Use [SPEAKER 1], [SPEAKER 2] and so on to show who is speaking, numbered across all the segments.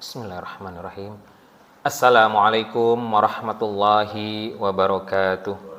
[SPEAKER 1] Bismillahirrahmanirrahim. Assalamualaikum warahmatullahi wabarakatuh.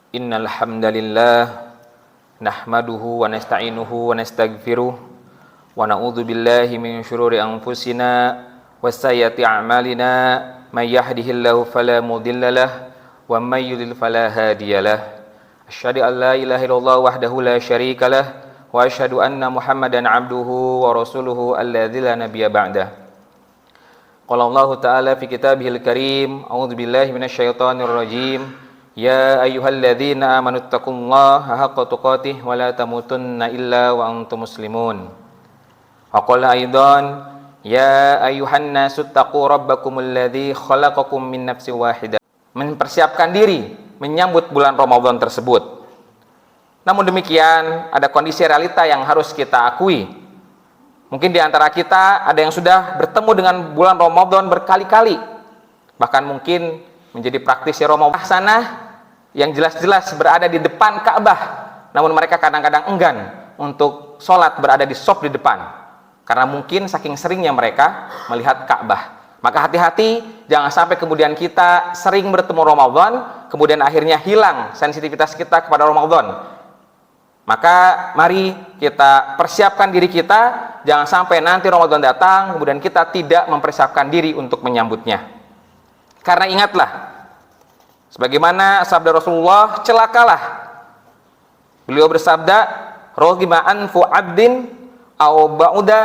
[SPEAKER 1] Innal hamdalillah nahmaduhu wa nasta'inuhu wa nastaghfiruh wa na'udzu billahi min shururi anfusina wa sayyiati a'malina may yahdihillahu fala mudhillalah wa may yudlil fala hadiyalah. Asyhadu an la ilaha illallah wahdahu la syarikalah wa asyhadu anna Muhammadan abduhu wa rasuluhu alladzi la nabiyya ba'dah. Qala Allah Ta'ala fi kitabihil karim, a'udzu billahi minasyaitonir rajim. Ya ayyuhalladzina amanu taqullaha haqqa tuqatih wa la tamutunna illa wa antum muslimun. Wa qala aidan ya ayyuhan nasu taqu rabbakumul ladzi khalaqakum min nafsin wahidah. Mempersiapkan diri menyambut bulan Ramadan tersebut. Namun demikian, ada kondisi realita yang harus kita akui. Mungkin di antara kita ada yang sudah bertemu dengan bulan Ramadan berkali-kali. Bahkan mungkin menjadi praktisi Ramadan sana yang jelas-jelas berada di depan Ka'bah. Namun mereka kadang-kadang enggan untuk sholat berada di shaf di depan. Karena mungkin saking seringnya mereka melihat Ka'bah. Maka hati-hati, jangan sampai kemudian kita sering bertemu Ramadan, kemudian akhirnya hilang sensitivitas kita kepada Ramadan. Maka mari kita persiapkan diri kita, jangan sampai nanti Ramadan datang, kemudian kita tidak mempersiapkan diri untuk menyambutnya. Karena ingatlah, sebagaimana sabda Rasulullah, celakalah. Beliau bersabda, "Raghima anfu 'abdin aw ba'uda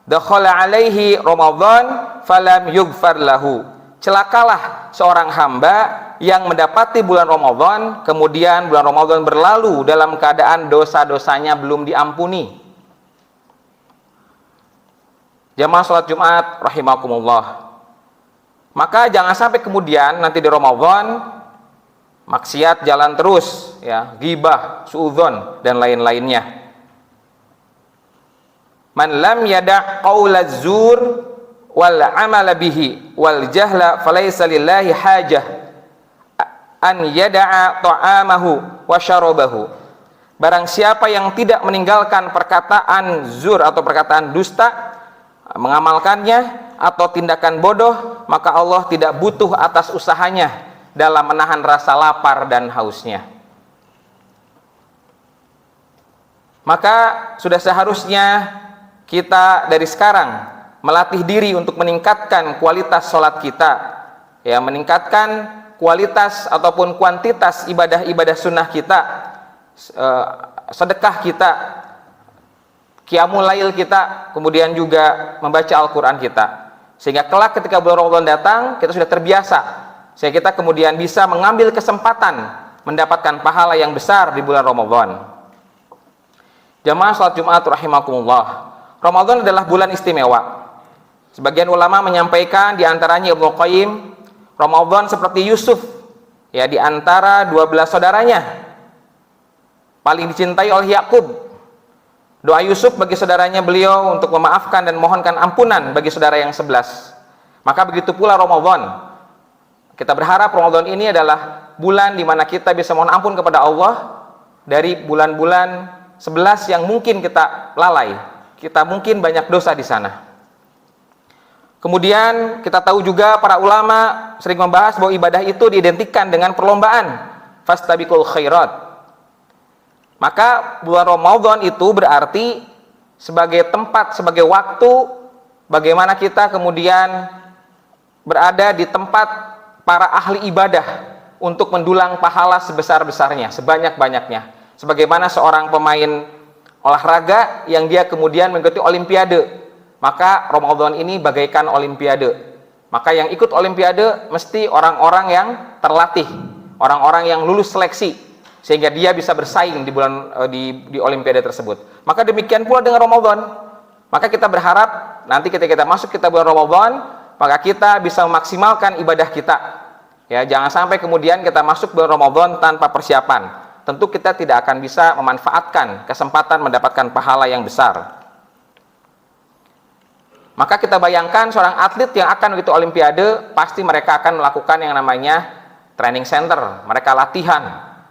[SPEAKER 1] dakhala 'alaihi Ramadan falam yughfar lahu." Celakalah seorang hamba yang mendapati bulan Ramadan, kemudian bulan Ramadan berlalu dalam keadaan dosa-dosanya belum diampuni. Jamaah sholat Jumat rahimakumullah. Maka jangan sampai kemudian nanti di Ramadan maksiat jalan terus, ya, ghibah, suudzon dan lain-lainnya. Man lam yada' qaulaz zur wal amala bihi wal jahla falaysa lillahi hajah an yada'a ta'amahu wa syarabahu. Barang siapa yang tidak meninggalkan perkataan zur atau perkataan dusta, mengamalkannya, atau tindakan bodoh, maka Allah tidak butuh atas usahanya dalam menahan rasa lapar dan hausnya. Maka sudah seharusnya kita dari sekarang melatih diri untuk meningkatkan kualitas sholat kita, ya, meningkatkan kualitas ataupun kuantitas ibadah-ibadah sunnah kita, sedekah kita, qiyamul lail kita, kemudian juga membaca Al-Quran kita, sehingga kelak ketika bulan Ramadan datang kita sudah terbiasa, sehingga kita kemudian bisa mengambil kesempatan mendapatkan pahala yang besar di bulan Ramadan. Jamaah salat Jumat rahimakumullah, Ramadan adalah bulan istimewa. Sebagian ulama menyampaikan, di antaranya Ibnu Qayyim, Ramadan seperti Yusuf, ya, di antara 12 saudaranya, paling dicintai oleh Yakub. Doa Yusuf bagi saudaranya beliau untuk memaafkan dan mohonkan ampunan bagi saudara yang 11. Maka begitu pula Ramadan. Kita berharap Ramadan ini adalah bulan di mana kita bisa mohon ampun kepada Allah dari bulan-bulan 11 yang mungkin kita lalai. Kita mungkin banyak dosa di sana. Kemudian kita tahu juga para ulama sering membahas bahwa ibadah itu diidentikan dengan perlombaan, fastabiqul khairat. Maka bulan Ramadan itu berarti sebagai tempat, sebagai waktu bagaimana kita kemudian berada di tempat para ahli ibadah untuk mendulang pahala sebesar-besarnya, sebanyak-banyaknya. Sebagaimana seorang pemain olahraga yang dia kemudian mengikuti olimpiade, maka Ramadan ini bagaikan olimpiade. Maka yang ikut olimpiade mesti orang-orang yang terlatih, orang-orang yang lulus seleksi, sehingga dia bisa bersaing di di olimpiade tersebut. Maka demikian pula dengan Ramadan. Maka kita berharap nanti ketika kita masuk kita bulan Ramadan, maka kita bisa memaksimalkan ibadah kita. Ya, jangan sampai kemudian kita masuk bulan Ramadan tanpa persiapan. Tentu kita tidak akan bisa memanfaatkan kesempatan mendapatkan pahala yang besar. Maka kita bayangkan seorang atlet yang akan mengikuti olimpiade, pasti mereka akan melakukan yang namanya training center. Mereka latihan,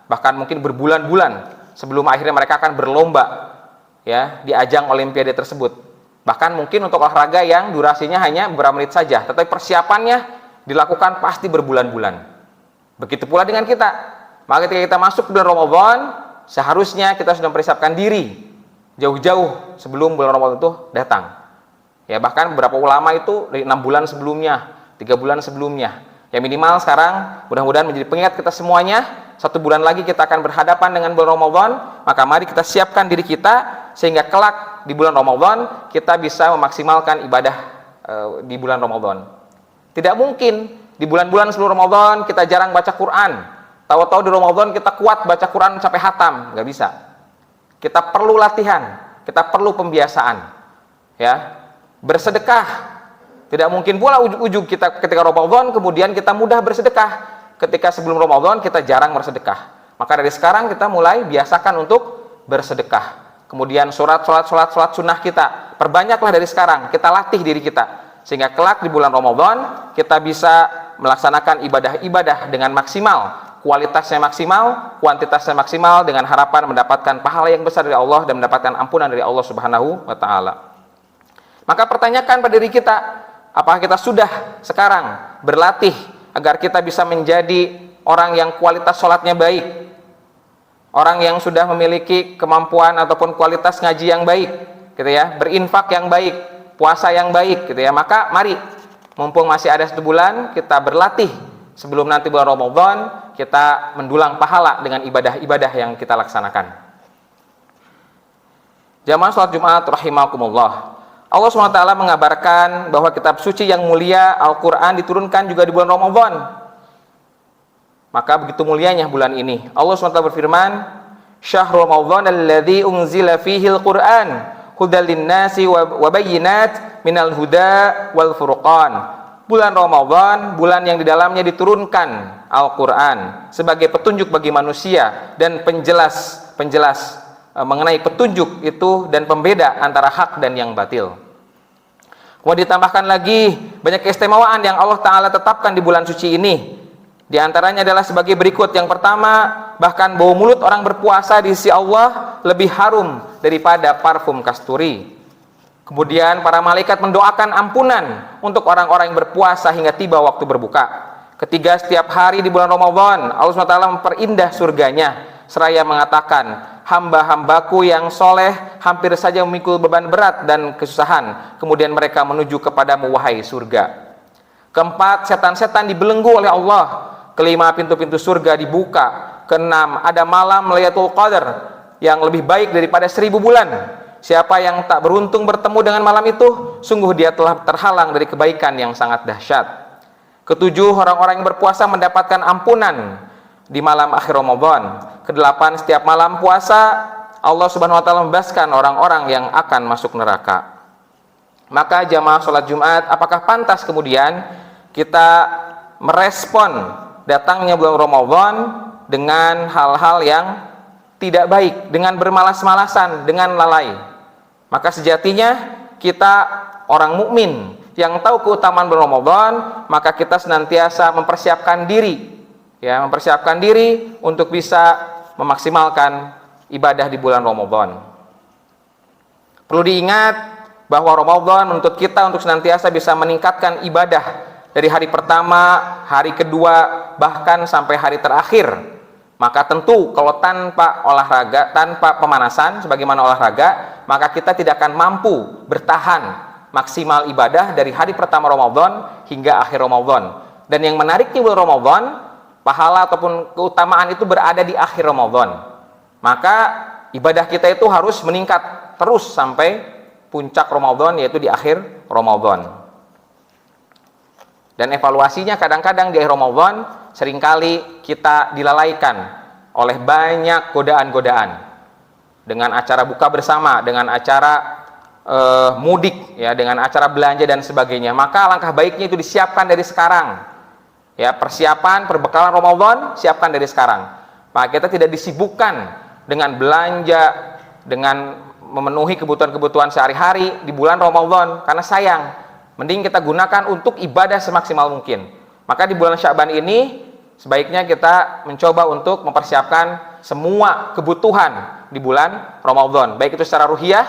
[SPEAKER 1] bahkan mungkin berbulan-bulan sebelum akhirnya mereka akan berlomba, ya, di ajang olimpiade tersebut. Bahkan mungkin untuk olahraga yang durasinya hanya beberapa menit saja, tetapi persiapannya dilakukan pasti berbulan-bulan. Begitu pula dengan kita. Maka ketika kita masuk bulan Ramadan, seharusnya kita sudah mempersiapkan diri jauh-jauh sebelum bulan Ramadan itu datang. Ya, bahkan beberapa ulama itu dari 6 bulan sebelumnya, 3 bulan sebelumnya. Ya, minimal sekarang mudah-mudahan menjadi pengingat kita semuanya, 1 bulan lagi kita akan berhadapan dengan bulan Ramadan, maka mari kita siapkan diri kita sehingga kelak di bulan Ramadan kita bisa memaksimalkan ibadah di bulan Ramadan. Tidak mungkin di bulan-bulan sebelum Ramadan kita jarang baca Quran, tahu-tahu di Ramadan kita kuat baca Quran sampai hatam, nggak bisa. Kita perlu latihan, kita perlu pembiasaan, ya. Bersedekah, tidak mungkin pula ujung kita ketika Ramadan kemudian kita mudah bersedekah. Ketika sebelum Ramadan kita jarang bersedekah, maka dari sekarang kita mulai biasakan untuk bersedekah. Kemudian sholat sunnah kita perbanyaklah dari sekarang, kita latih diri kita sehingga kelak di bulan Ramadan kita bisa melaksanakan ibadah-ibadah dengan maksimal, kualitasnya maksimal, kuantitasnya maksimal, dengan harapan mendapatkan pahala yang besar dari Allah dan mendapatkan ampunan dari Allah Subhanahu wa taala. Maka pertanyakan pada diri kita, apakah kita sudah sekarang berlatih agar kita bisa menjadi orang yang kualitas sholatnya baik, orang yang sudah memiliki kemampuan ataupun kualitas ngaji yang baik, gitu ya, berinfak yang baik, puasa yang baik, gitu ya. Maka mari, mumpung masih ada 1 bulan, kita berlatih sebelum nanti bulan Ramadan kita mendulang pahala dengan ibadah-ibadah yang kita laksanakan. Jamaah sholat Jumat rahimakumullah. Allah SWT mengabarkan bahwa kitab suci yang mulia Al-Quran diturunkan juga di bulan Ramadan. Maka begitu mulianya bulan ini. Allah SWT berfirman, Syahrul Ramadan alladzi unzila fihi al-Quran hudal linnasi wa bayyinat minal huda wal furqan. Bulan Ramadan, bulan yang di dalamnya diturunkan Al-Quran sebagai petunjuk bagi manusia dan penjelas mengenai petunjuk itu dan pembeda antara hak dan yang batil. Kemudian ditambahkan lagi banyak keistimewaan yang Allah Ta'ala tetapkan di bulan suci ini. Di antaranya adalah sebagai berikut. Yang pertama, bahkan bau mulut orang berpuasa di sisi Allah lebih harum daripada parfum kasturi. Kemudian para malaikat mendoakan ampunan untuk orang-orang yang berpuasa hingga tiba waktu berbuka. Ketiga, setiap hari di bulan Ramadan Allah SWT memperindah surganya seraya mengatakan, hamba-hambaku yang soleh hampir saja memikul beban berat dan kesusahan, kemudian mereka menuju kepadamu wahai surga. Keempat, setan-setan dibelenggu oleh Allah. Kelima, pintu-pintu surga dibuka. Keenam, ada malam Lailatul Qadar yang lebih baik daripada 1000 bulan. Siapa yang tak beruntung bertemu dengan malam itu, sungguh dia telah terhalang dari kebaikan yang sangat dahsyat. Ketujuh, orang-orang yang berpuasa mendapatkan ampunan di malam akhir Ramadan. Kedelapan, setiap malam puasa Allah Subhanahu wa taala membebaskan orang-orang yang akan masuk neraka. Maka jamaah sholat Jumat, apakah pantas kemudian kita merespon datangnya bulan Ramadan dengan hal-hal yang tidak baik, dengan bermalas-malasan, dengan lalai? Maka sejatinya kita orang mukmin yang tahu keutamaan bulan Ramadan, maka kita senantiasa mempersiapkan diri, ya, mempersiapkan diri untuk bisa memaksimalkan ibadah di bulan Ramadan. Perlu diingat bahwa Ramadan menuntut kita untuk senantiasa bisa meningkatkan ibadah dari hari pertama, hari kedua, bahkan sampai hari terakhir. Maka tentu kalau tanpa olahraga, tanpa pemanasan sebagaimana olahraga, maka kita tidak akan mampu bertahan maksimal ibadah dari hari pertama Ramadan hingga akhir Ramadan. Dan yang menariknya bulan Ramadan, pahala ataupun keutamaan itu berada di akhir Ramadan. Maka ibadah kita itu harus meningkat terus sampai puncak Ramadan, yaitu di akhir Ramadan. Dan evaluasinya kadang-kadang di akhir Ramadan seringkali kita dilalaikan oleh banyak godaan-godaan. Dengan acara buka bersama, dengan acara mudik, ya, dengan acara belanja dan sebagainya. Maka langkah baiknya itu disiapkan dari sekarang. Ya, persiapan perbekalan Ramadan siapkan dari sekarang. Maka kita tidak disibukkan dengan belanja, dengan memenuhi kebutuhan-kebutuhan sehari-hari di bulan Ramadan, karena sayang. Mending kita gunakan untuk ibadah semaksimal mungkin. Maka di bulan Sya'ban ini sebaiknya kita mencoba untuk mempersiapkan semua kebutuhan di bulan Ramadan, baik itu secara ruhiyah,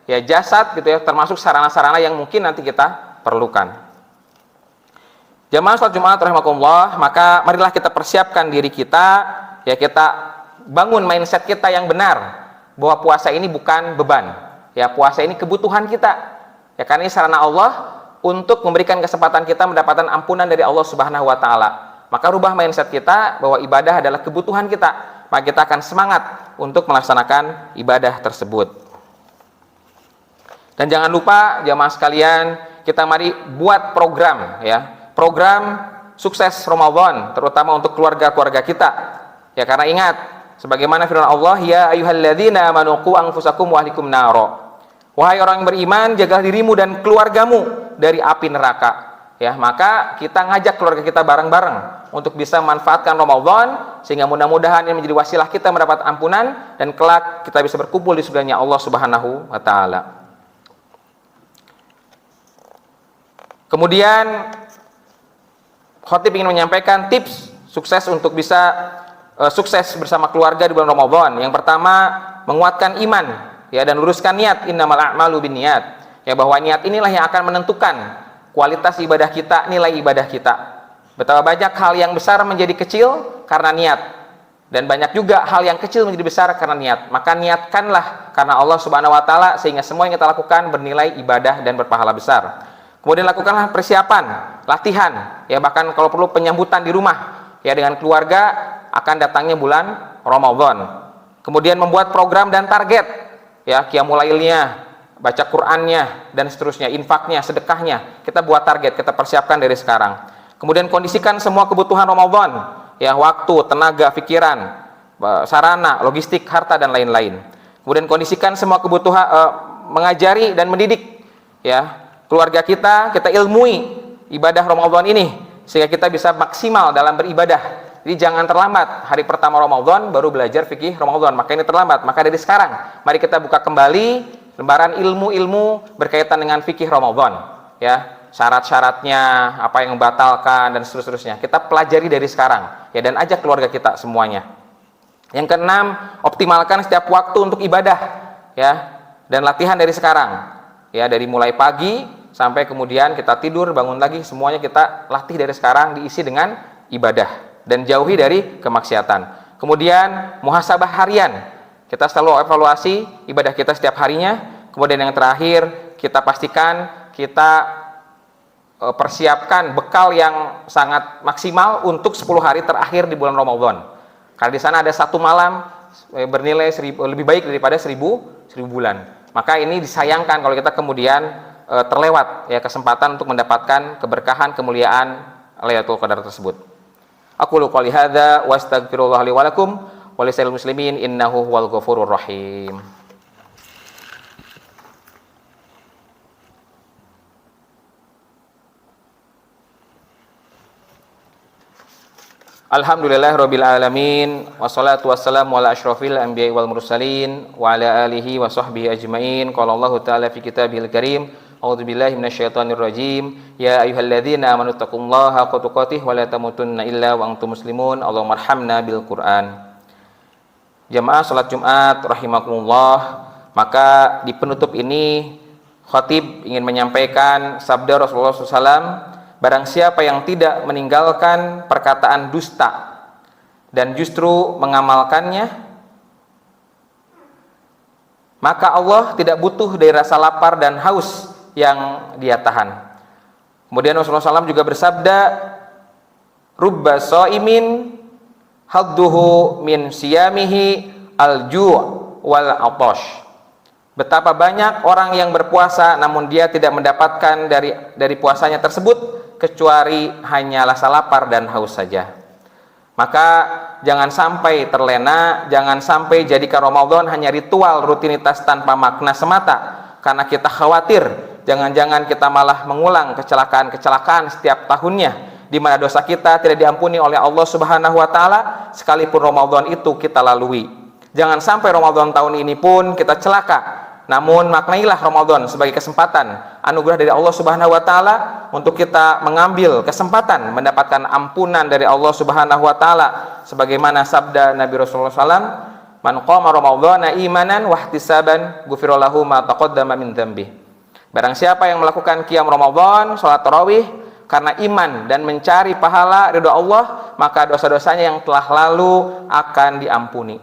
[SPEAKER 1] ya, jasad gitu ya, termasuk sarana-sarana yang mungkin nanti kita perlukan. Jamaah sholat Jumat rahimakumullah, maka marilah kita persiapkan diri kita, ya, kita bangun mindset kita yang benar bahwa puasa ini bukan beban, ya, puasa ini kebutuhan kita, ya, karena ini sarana Allah untuk memberikan kesempatan kita mendapatkan ampunan dari Allah Subhanahu wa taala. Maka rubah mindset kita bahwa ibadah adalah kebutuhan kita, maka kita akan semangat untuk melaksanakan ibadah tersebut. Dan jangan lupa jamaah sekalian, kita mari buat program ya, program sukses Ramadan terutama untuk keluarga-keluarga kita. Ya, karena ingat sebagaimana firman Allah, ya ayyuhalladzina amanu qu anfusakum wa ahlikum naro. Wahai orang yang beriman, jagalah dirimu dan keluargamu dari api neraka. Ya, maka kita ngajak keluarga kita bareng-bareng untuk bisa memanfaatkan Ramadan sehingga mudah-mudahan ini menjadi wasilah kita mendapat ampunan dan kelak kita bisa berkumpul di surganya Allah Subhanahu wa taala. Kemudian khotib ingin menyampaikan tips sukses untuk bisa sukses bersama keluarga di bulan Ramadan. Yang pertama, menguatkan iman ya dan luruskan niat, innamal a'malu binniyat. Ya, bahwa niat inilah yang akan menentukan kualitas ibadah kita, nilai ibadah kita. Betapa banyak hal yang besar menjadi kecil karena niat, dan banyak juga hal yang kecil menjadi besar karena niat. Maka niatkanlah karena Allah Subhanahu wa taala sehingga semua yang kita lakukan bernilai ibadah dan berpahala besar. Kemudian lakukanlah persiapan, latihan, ya bahkan kalau perlu penyambutan di rumah ya dengan keluarga akan datangnya bulan Ramadan. Kemudian membuat program dan target, ya qiyamul lailnya, baca Qur'annya dan seterusnya, infaknya, sedekahnya. Kita buat target, kita persiapkan dari sekarang. Kemudian kondisikan semua kebutuhan Ramadan, ya waktu, tenaga, pikiran, sarana, logistik, harta dan lain-lain. Kemudian kondisikan semua kebutuhan mengajari dan mendidik, ya keluarga kita ilmui ibadah Ramadan ini sehingga kita bisa maksimal dalam beribadah. Jadi jangan terlambat hari pertama Ramadan baru belajar fikih Ramadan, maka ini terlambat. Maka dari sekarang mari kita buka kembali lembaran ilmu-ilmu berkaitan dengan fikih Ramadan, ya syarat-syaratnya, apa yang membatalkan dan seterusnya. Kita pelajari dari sekarang ya, dan ajak keluarga kita semuanya. Yang keenam, optimalkan setiap waktu untuk ibadah ya, dan latihan dari sekarang ya, dari mulai pagi sampai kemudian kita tidur, bangun lagi, semuanya kita latih dari sekarang, diisi dengan ibadah dan jauhi dari kemaksiatan. Kemudian muhasabah harian, kita selalu evaluasi ibadah kita setiap harinya. Kemudian yang terakhir, kita pastikan kita persiapkan bekal yang sangat maksimal untuk 10 hari terakhir di bulan Ramadan. Karena di sana ada satu malam bernilai lebih baik daripada 1000 bulan. Maka ini disayangkan kalau kita kemudian terlewat ya kesempatan untuk mendapatkan keberkahan, kemuliaan Lailatul Qadar tersebut. Aqulu qouli hadza wa astaghfirullah li wa lakum wa lisal muslimin innahu huwal ghafurur rahim. Alhamdulillahirabbil alamin wassalatu wassalamu ala asyrofil anbiya'i wal mursalin wa ala alihi wa sahbihi ajmain. Qala Allah ta'ala fi kitabihil karim, a'udzubillahi minasyaitonir rajim. Ya ayyuhalladzina amanu taqullaha haqqa tuqatih wa la tamutunna illa wa antum muslimun. Allahumma arhamna bil Qur'an. Jamaah salat Jumat rahimakumullah, maka di penutup ini khatib ingin menyampaikan sabda Rasulullah SAW, barang siapa yang tidak meninggalkan perkataan dusta dan justru mengamalkannya, maka Allah tidak butuh dari rasa lapar dan haus yang dia tahan. Kemudian Rasulullah SAW juga bersabda, rubba shaimin hadduhu min siyamihi al-ju' wal 'atash. Betapa banyak orang yang berpuasa namun dia tidak mendapatkan dari puasanya tersebut kecuali hanya rasa lapar dan haus saja. Maka jangan sampai terlena, jangan sampai jadikan Ramadan hanya ritual rutinitas tanpa makna semata, karena kita khawatir jangan-jangan kita malah mengulang kecelakaan-kecelakaan setiap tahunnya di mana dosa kita tidak diampuni oleh Allah Subhanahu wa taala sekalipun Ramadan itu kita lalui. Jangan sampai Ramadan tahun ini pun kita celaka. Namun maknailah Ramadan sebagai kesempatan anugerah dari Allah Subhanahu wa taala untuk kita mengambil kesempatan mendapatkan ampunan dari Allah Subhanahu wa taala sebagaimana sabda Nabi Rasulullah SAW, man qama ramadhana imanan wa ihtisaban ghufira lahu ma taqaddama min dzambi. Barang siapa yang melakukan qiyam Ramadan, salat tarawih karena iman dan mencari pahala ridha Allah, maka dosa-dosanya yang telah lalu akan diampuni.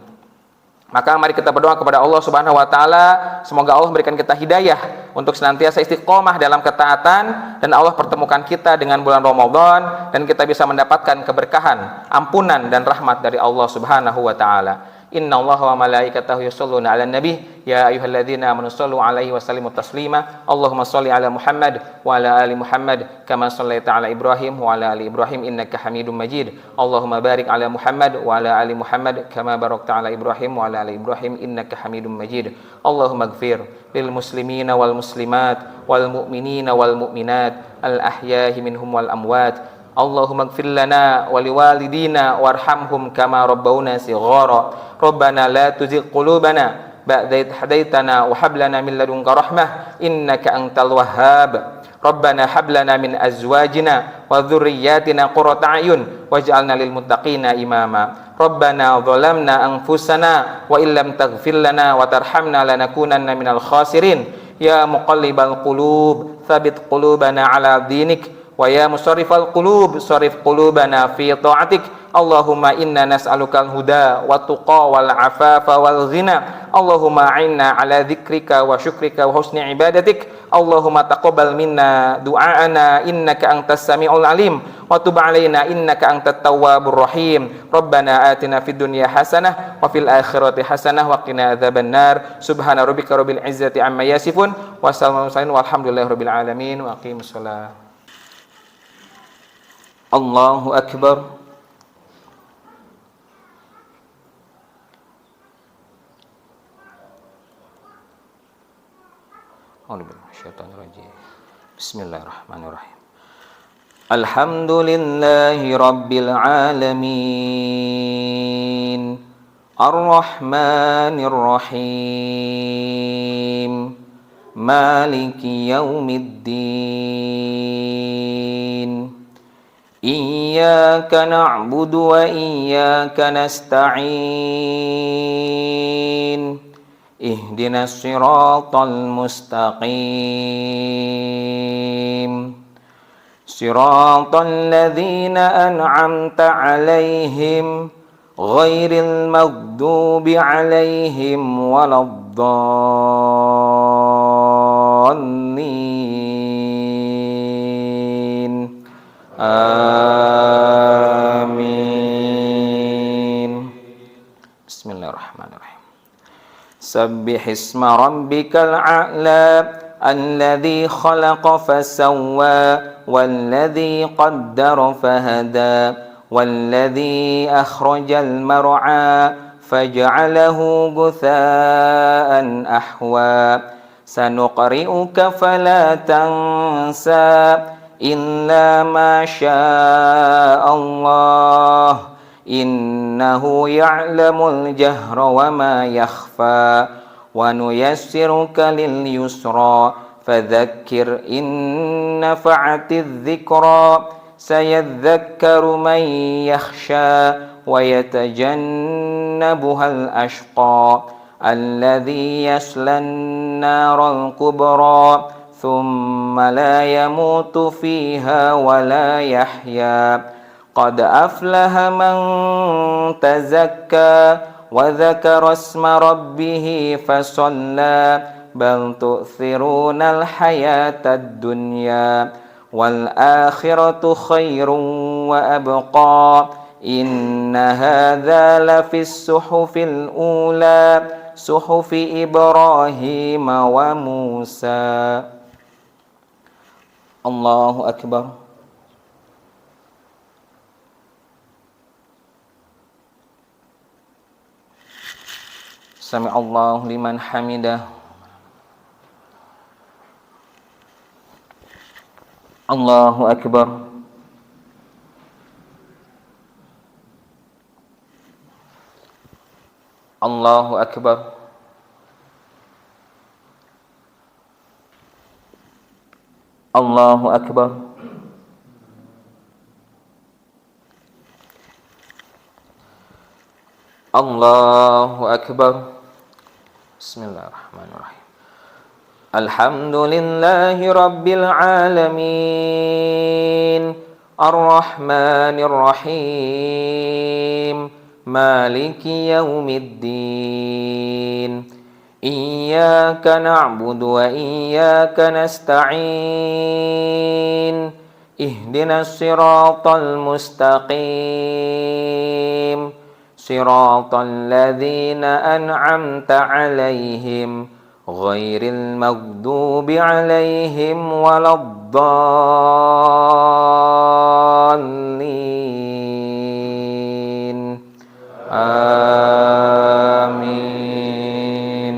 [SPEAKER 1] Maka mari kita berdoa kepada Allah Subhanahu wa taala, semoga Allah memberikan kita hidayah untuk senantiasa istiqomah dalam ketaatan, dan Allah pertemukan kita dengan bulan Ramadan dan kita bisa mendapatkan keberkahan, ampunan dan rahmat dari Allah Subhanahu wa taala. Innallaha wa malaikatahu yusholluna 'alan nabi ya ayyuhalladzina amanu shallu 'alaihi wa sallimu taslima. Allahumma shalli 'ala Muhammad wa 'ala ali Muhammad kama shallaita 'ala Ibrahim wa 'ala ali Ibrahim innaka Hamidum Majid. Allahumma barik 'ala Muhammad wa 'ala ali Muhammad kama barakta 'ala Ibrahim wa 'ala ali Ibrahim innaka Hamidum Majid. Allahumma ighfir lil muslimina wal muslimat wal mu'minina wal mu'minat al ahya'i minhum wal amwat. Allahumma ighfir lana wa liwalidina warhamhum kama rabbawna shighara. Rabbana la tuzigh qulubana ba'da idh hadaitana wa hab lana min ladunka rahmah innaka antal wahhab. Rabbana hab lana min azwajina wa dhurriyyatina qurrata a'yun waj'alna lil muttaqina imama. Rabbana dhalamna anfusana wa illam taghfir lana wa tarhamna lanakunanna minal khasirin. Ya muqallibal qulub tsabbit qulubana ala dinik wa ya musarrifal qulub sarif qulubana fi ta'atik. Allahumma inna nas'alukal huda wa tuqa wal afafa wal ghina. Allahumma a'inna ala dzikrika wa syukrika wa husni ibadatik. Allahumma taqabbal minna du'aana innaka antas samiul alim wa tub 'alaina innaka antat tawwabur rahim. Rabbana atina fid dunya hasanah wa fil akhirati hasanah wa qina adzabannar. Subhana rabbika rabbil izzati amma yasifun wa salamun walhamdulillahi rabbil alamin. Wa aqimus shalah. Allahu akbar. Bismillahirrahmanirrahim. Alhamdulillahi rabbil alamin. Ar-Rahmanir Rahim. Maliki yaumiddin. Iyyaka na'budu wa iyyaka nasta'in. Ihdinas siratal mustaqim. Siratal ladzina an'amta 'alaihim ghairil maghdubi 'alaihim waladdallin. Amin. Bismillahirrahmanirrahim. Sabbihisma rabbikal a'la alladzi khalaqa fasawwa walladzi qaddara fahada walladzi akhrajal mar'a faj'alahu ghutha'an ahwa. Sanuqri'uka fala tansa illa ma syaa Allah. Innahu ya'lamul jahra wa ma yakhfa wa nuyassiruka lil yusra fadzakkir in nafa'atiz dzikra sayadzakkaru man yakhsha wa yatajannabuhal ashqa alladzi yaslan naral kubra thumma la yamutu fiha wa la yahya. Qad aflaha man tazakka wa dzakara isma rabbih fasalla bal tu'thirunal hayatad dunya wal akhiratu khairun wa abqa. Inna hadza lafis suhufil ula suhufi Ibrahim wa Musa. Allahu akbar. Sami'allahu liman hamidah. Allahu akbar. Allahu akbar. Allahu akbar. Allahu akbar. Bismillahirrahmanirrahim. Alhamdulillahi rabbil alamin. Ar-Rahmanir Rahim. مالك يوم الدين إياك نعبد وإياك نستعين اهدنا الصراط المستقيم صراط الذين أنعمت عليهم غير المغضوب عليهم ولا الضالين آمين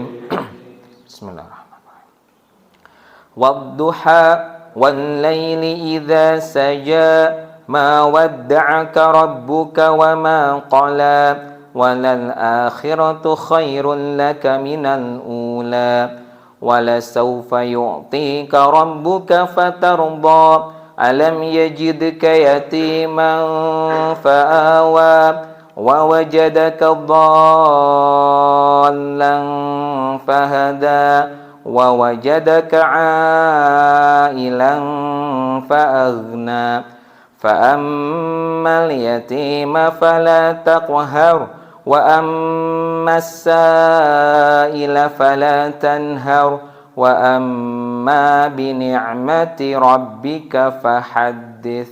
[SPEAKER 1] بسم الله الرحمن الرحيم والضحى والليل إذا سجى ما ودعك ربك وما قلى وللآخرة خير لك من الأولى ولسوف يعطيك ربك فترضى ألم يجدك يتيما فآوى ووجدك ضالا فهدى ووجدك عائلا فأغنى فأما اليتيم فلا تقهر وأما السائل فلا تنهر وأما بنعمة ربك فحدث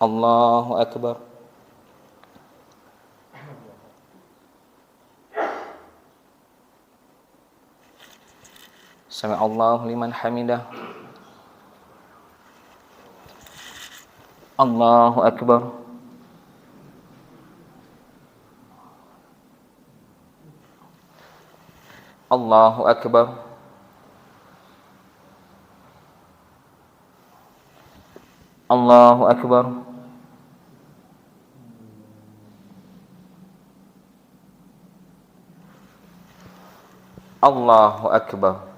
[SPEAKER 1] الله أكبر سمع الله لمن حمده الله أكبر الله أكبر الله أكبر الله أكبر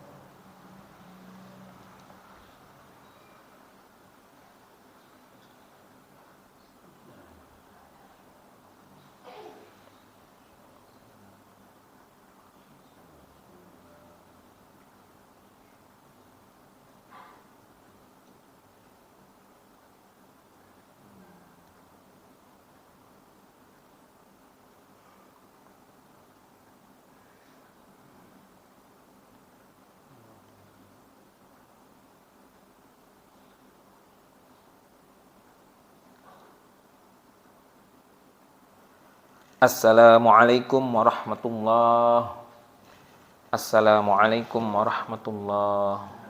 [SPEAKER 1] Assalamualaikum warahmatullahi Assalamualaikum warahmatullahi